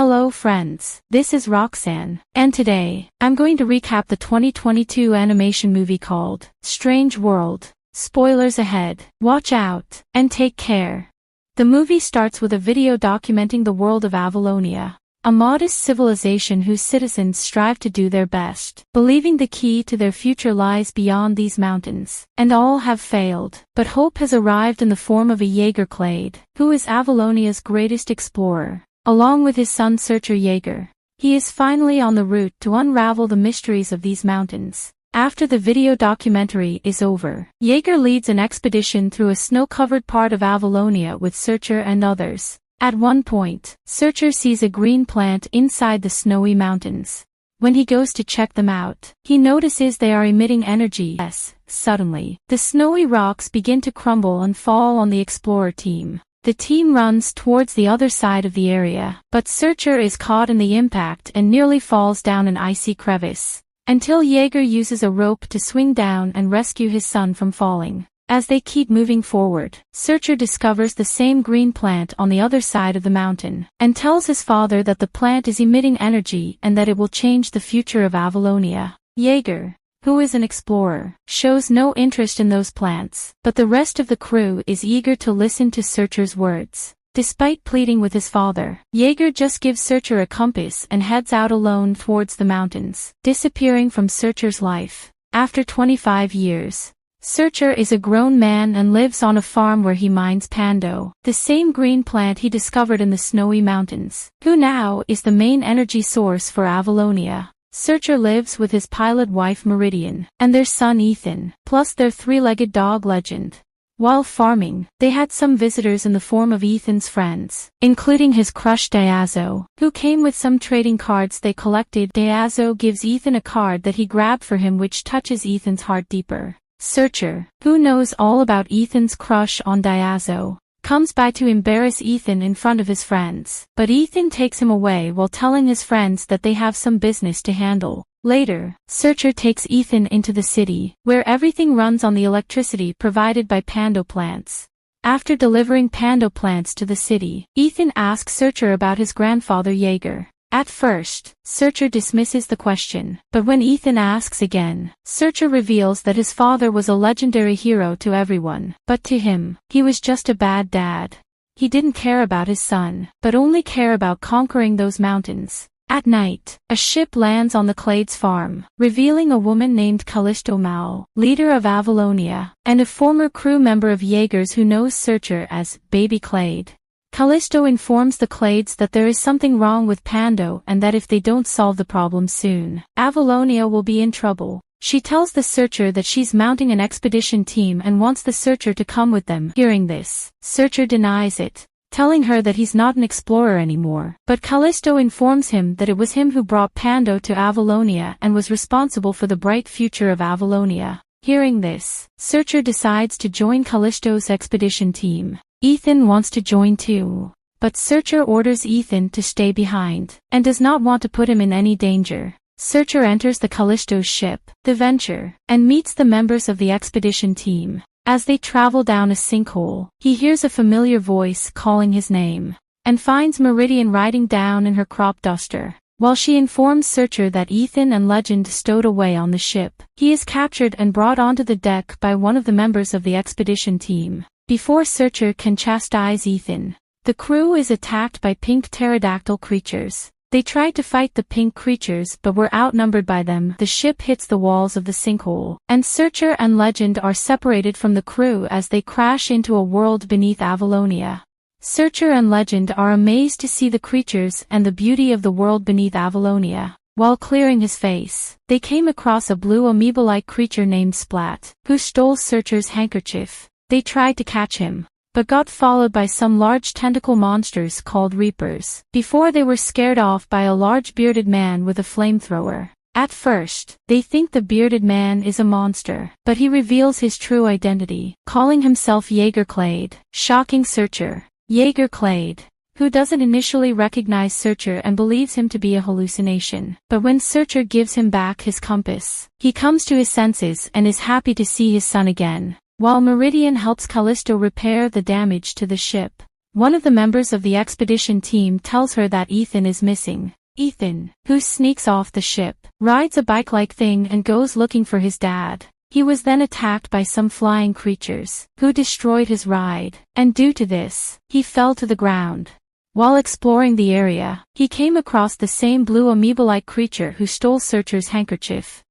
Hello friends, this is Roxanne, and today, I'm going to recap the 2022 animation movie called Strange World. Spoilers ahead, watch out, and take care. The movie starts with a video documenting the world of Avalonia, a modest civilization whose citizens strive to do their best, believing the key to their future lies beyond these mountains, and all have failed. But hope has arrived in the form of a Jaeger Clade, who is Avalonia's greatest explorer. Along with his son Searcher Jaeger, he is finally on the route to unravel the mysteries of these mountains. After the video documentary is over, Jaeger leads an expedition through a snow-covered part of Avalonia with Searcher and others. At one point, Searcher sees a green plant inside the snowy mountains. When he goes to check them out, he notices they are emitting energy. Suddenly, the snowy rocks begin to crumble and fall on the explorer team. The team runs towards the other side of the area, but Searcher is caught in the impact and nearly falls down an icy crevice, until Jaeger uses a rope to swing down and rescue his son from falling. As they keep moving forward, Searcher discovers the same green plant on the other side of the mountain, and tells his father that the plant is emitting energy and that it will change the future of Avalonia. Jaeger, who is an explorer, shows no interest in those plants, but the rest of the crew is eager to listen to Searcher's words. Despite pleading with his father, Jaeger just gives Searcher a compass and heads out alone towards the mountains, disappearing from Searcher's life. After 25 years, Searcher is a grown man and lives on a farm where he mines Pando, the same green plant he discovered in the snowy mountains, who now is the main energy source for Avalonia. Searcher lives with his pilot wife Meridian, and their son Ethan, plus their three-legged dog Legend. While farming, they had some visitors in the form of Ethan's friends, including his crush Diazo, who came with some trading cards they collected. Diazo gives Ethan a card that he grabbed for him which touches Ethan's heart deeper. Searcher, who knows all about Ethan's crush on Diazo, comes by to embarrass Ethan in front of his friends, but Ethan takes him away while telling his friends that they have some business to handle. Later, Searcher takes Ethan into the city, where everything runs on the electricity provided by Pando plants. After delivering Pando plants to the city, Ethan asks Searcher about his grandfather Jaeger. At first, Searcher dismisses the question, but when Ethan asks again, Searcher reveals that his father was a legendary hero to everyone, but to him, he was just a bad dad. He didn't care about his son, but only care about conquering those mountains. At night, a ship lands on the Clade's farm, revealing a woman named Callisto Mao, leader of Avalonia, and a former crew member of Jaeger's who knows Searcher as Baby Clade. Callisto informs the Clades that there is something wrong with Pando and that if they don't solve the problem soon, Avalonia will be in trouble. She tells the Searcher that she's mounting an expedition team and wants the Searcher to come with them. Hearing this, Searcher denies it, telling her that he's not an explorer anymore. But Callisto informs him that it was him who brought Pando to Avalonia and was responsible for the bright future of Avalonia. Hearing this, Searcher decides to join Callisto's expedition team. Ethan wants to join too, but Searcher orders Ethan to stay behind, and does not want to put him in any danger. Searcher enters the Callisto's ship, the Venture, and meets the members of the expedition team. As they travel down a sinkhole, he hears a familiar voice calling his name, and finds Meridian riding down in her crop duster. While she informs Searcher that Ethan and Legend stowed away on the ship, he is captured and brought onto the deck by one of the members of the expedition team. Before Searcher can chastise Ethan, the crew is attacked by pink pterodactyl creatures. They tried to fight the pink creatures but were outnumbered by them. The ship hits the walls of the sinkhole, and Searcher and Legend are separated from the crew as they crash into a world beneath Avalonia. Searcher and Legend are amazed to see the creatures and the beauty of the world beneath Avalonia. While clearing his face, they came across a blue amoeba-like creature named Splat, who stole Searcher's handkerchief. They tried to catch him, but got followed by some large tentacle monsters called Reapers, before they were scared off by a large bearded man with a flamethrower. At first, they think the bearded man is a monster, but he reveals his true identity, calling himself Jaeger Clade, shocking Searcher. Jaeger Clade, who doesn't initially recognize Searcher and believes him to be a hallucination, but when Searcher gives him back his compass, he comes to his senses and is happy to see his son again. While Meridian helps Callisto repair the damage to the ship, One of the members of the expedition team tells her that Ethan is missing. Ethan, who sneaks off the ship, rides a bike-like thing and goes looking for his dad. He was then attacked by some flying creatures, who destroyed his ride, and due to this, he fell to the ground. While exploring the area, he came across the same blue amoeba-like creature who stole Searcher's handkerchief.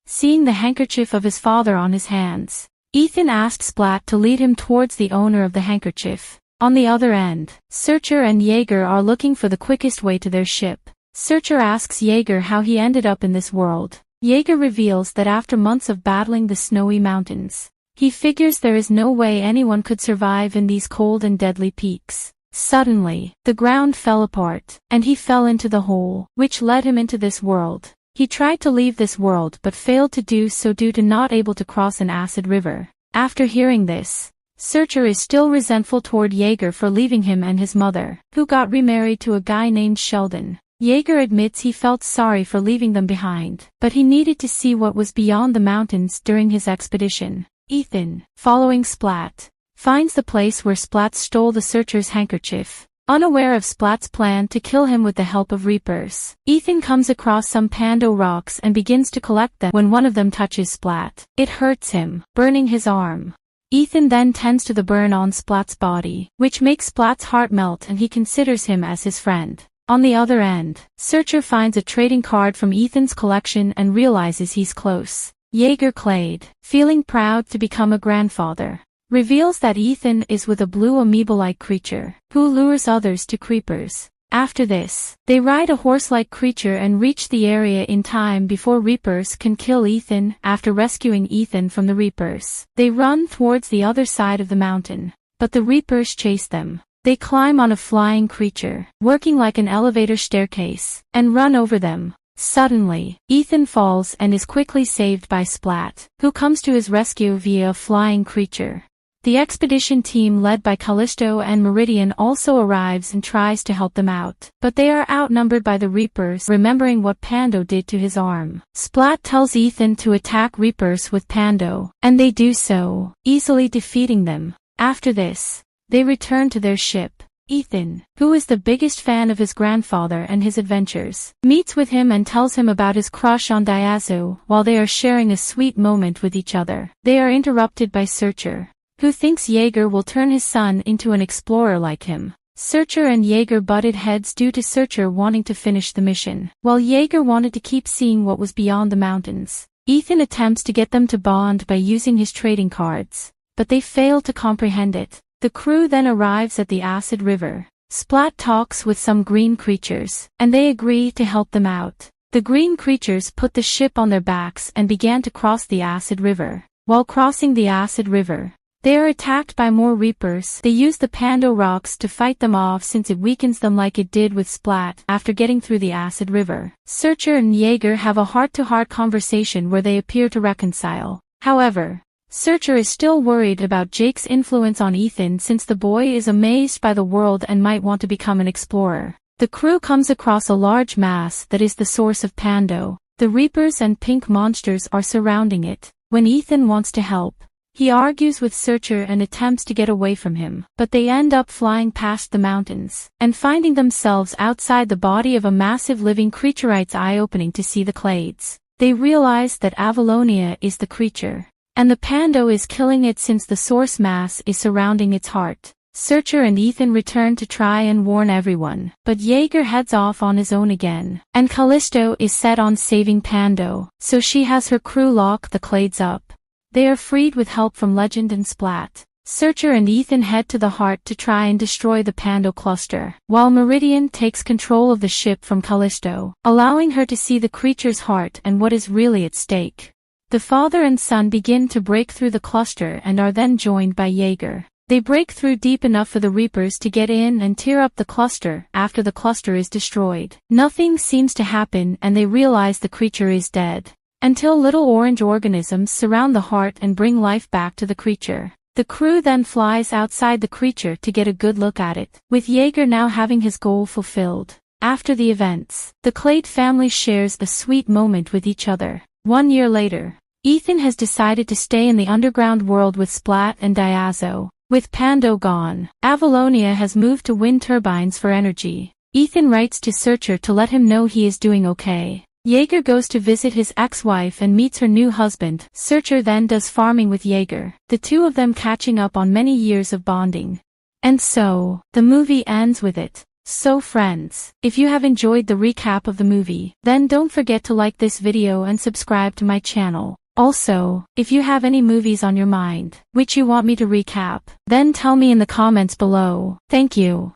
Seeing the handkerchief of his father on his hands, Ethan asked Splat to lead him towards the owner of the handkerchief. On the other end, Searcher and Jaeger are looking for the quickest way to their ship. Searcher asks Jaeger how he ended up in this world. Jaeger reveals that after months of battling the snowy mountains, he figures there is no way anyone could survive in these cold and deadly peaks. Suddenly, the ground fell apart, and he fell into the hole, which led him into this world. He tried to leave this world but failed to do so due to not able to cross an acid river. After hearing this, Searcher is still resentful toward Jaeger for leaving him and his mother, who got remarried to a guy named Sheldon. Jaeger admits he felt sorry for leaving them behind, but he needed to see what was beyond the mountains during his expedition. Ethan, following Splat, finds the place where Splat stole the Searcher's handkerchief. Unaware of Splat's plan to kill him with the help of Reapers, Ethan comes across some Pando rocks and begins to collect them. When one of them touches Splat, it hurts him, burning his arm. Ethan then tends to the burn on Splat's body, which makes Splat's heart melt and he considers him as his friend. On the other end, Searcher finds a trading card from Ethan's collection and realizes he's close. Jaeger Clade, feeling proud to become a grandfather, reveals that Ethan is with a blue amoeba-like creature, who lures others to creepers. After this, they ride a horse-like creature and reach the area in time before Reapers can kill Ethan. After rescuing Ethan from the Reapers, they run towards the other side of the mountain, but the Reapers chase them. They climb on a flying creature, working like an elevator staircase, and run over them. Suddenly, Ethan falls and is quickly saved by Splat, who comes to his rescue via a flying creature. The expedition team led by Callisto and Meridian also arrives and tries to help them out, but they are outnumbered by the Reapers. Remembering what Pando did to his arm, Splat tells Ethan to attack Reapers with Pando, and they do so, easily defeating them. After this, they return to their ship. Ethan, who is the biggest fan of his grandfather and his adventures, meets with him and tells him about his crush on Diazo. While they are sharing a sweet moment with each other, they are interrupted by Searcher, who thinks Jaeger will turn his son into an explorer like him. Searcher and Jaeger butted heads due to Searcher wanting to finish the mission, while Jaeger wanted to keep seeing what was beyond the mountains. Ethan attempts to get them to bond by using his trading cards, but they fail to comprehend it. The crew then arrives at the acid river. Splat talks with some green creatures, and they agree to help them out. The green creatures put the ship on their backs and began to cross the acid river. While crossing the acid river, they are attacked by more Reapers. They use the Pando rocks to fight them off since it weakens them like it did with Splat. After getting through the acid river, Searcher and Jaeger have a heart-to-heart conversation where they appear to reconcile. However, Searcher is still worried about Jake's influence on Ethan since the boy is amazed by the world and might want to become an explorer. The crew comes across a large mass that is the source of Pando. The Reapers and pink monsters are surrounding it. When Ethan wants to help, he argues with Searcher and attempts to get away from him, but they end up flying past the mountains and finding themselves outside the body of a massive living creature. It's eye-opening to see the clades. They realize that Avalonia is the creature, and the Pando is killing it since the source mass is surrounding its heart. Searcher and Ethan return to try and warn everyone, but Jaeger heads off on his own again, and Callisto is set on saving Pando, so she has her crew lock the clades up. They are freed with help from Legend and Splat. Searcher and Ethan head to the heart to try and destroy the Pando cluster, while Meridian takes control of the ship from Callisto, allowing her to see the creature's heart and what is really at stake. The father and son begin to break through the cluster and are then joined by Jaeger. They break through deep enough for the Reapers to get in and tear up the cluster. After the cluster is destroyed, nothing seems to happen and they realize the creature is dead, until little orange organisms surround the heart and bring life back to the creature. The crew then flies outside the creature to get a good look at it, with Jaeger now having his goal fulfilled. After the events, the Clade family shares a sweet moment with each other. 1 year later, Ethan has decided to stay in the underground world with Splat and Diazo. With Pando gone, Avalonia has moved to wind turbines for energy. Ethan writes to Searcher to let him know he is doing okay. Jaeger goes to visit his ex-wife and meets her new husband. Searcher then does farming with Jaeger, the two of them catching up on many years of bonding. And so, the movie ends with it. So friends, if you have enjoyed the recap of the movie, then don't forget to like this video and subscribe to my channel. Also, if you have any movies on your mind, which you want me to recap, then tell me in the comments below. Thank you.